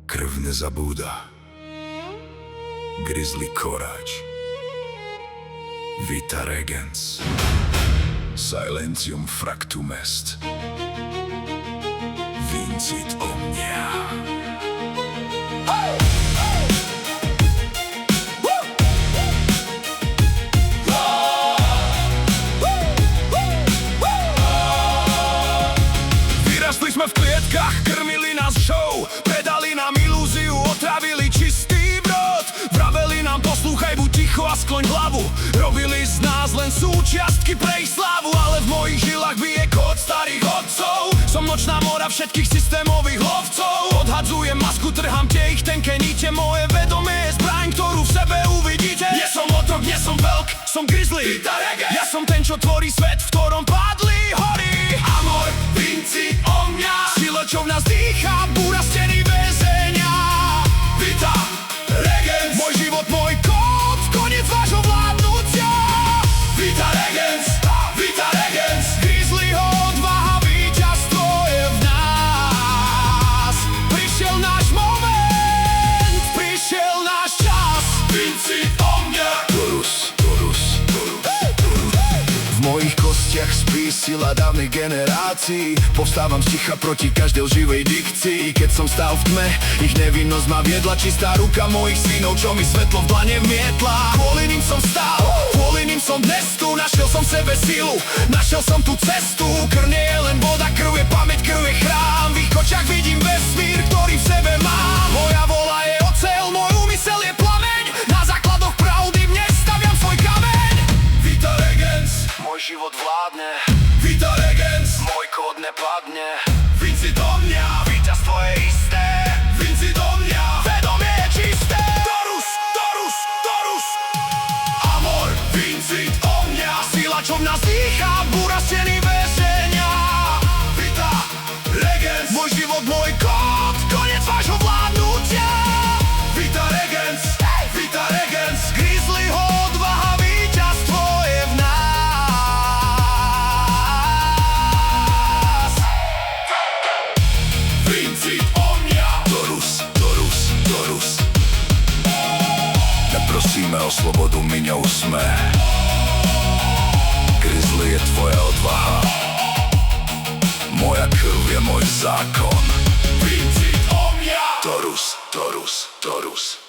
Krv nezabúda. Grizzly Courage. Vita Regens. Silentium fractum est. Vincit omnia. Vyrastli sme v klietkach, krmili nás show, predali nám ilúziu, otravili čistý brod. Vraveli nám poslúchaj, buď ticho a skloň hlavu. Robili z nás len súčiastky pre ich slávu, ale v mojich žilách bije kód starých otcov. Som nočná mora všetkých systémových lovcov. Odhadzujem masku, trhám tie ich tenké níte. Moje vedomie je zbraň, ktorú v sebe uvidíte. Nie som otrok, nie som veľk, som grizzly. Ja som ten, čo tvorí svet, v ktorom padli hory. Amor, vincit omnia. Sila, čo v nás dýcha, búra steny väzenia. Vita Regens. Môj život, môj kód, koniec vášho vládnutia. Vita Regens, Vita Regens. Grizzlyho odvaha, víťazstvo je v nás. Prišiel náš moment, prišiel náš čas. Vincit omnia. Torus, Torus, Torus, Torus. V mojich kostiach spí sila dávnych generácií. Povstávam z ticha proti každej živej dikcii. Keď som stál v tme, ich nevinnosť ma viedla. Čistá ruka mojich synov, čo mi svetlo v dlane vmietla. Kvôli ním som stál, kvôli ním som dnes tu. Našiel som v sebe silu, našiel som tú cestu. Krv nie je len voda, krv je pamäť, krv je chrám. V ich očiach vidím vesmír, ktorý v sebe mám. Moja vola je oceľ, môj úmysel je plameň. Na základoch pravdy v nej staviam svoj kameň. Vita Regens, môj život vládne. Vita Regens, môj kód nepadne. Vincit omnia, víťazstvo je isté. Vincit omnia, vedomie je čisté. Torus, Torus, Torus. Amor, vincit omnia. Sila, čo v nás dýcha, búra steny väzenia. Vita Regens, môj život, môj kód, koniec vášho vládnutia. Vita Regens, Vita Regens. Grizzlyho odvaha, víťazstvo je v nás. Vincit omnia. Torus, Torus, Torus. Neprosíme o slobodu, my ňou sme. Grizzly je tvoja odvaha. Moja krv je môj zákon. Vincit omnia. Torus, Torus, Torus.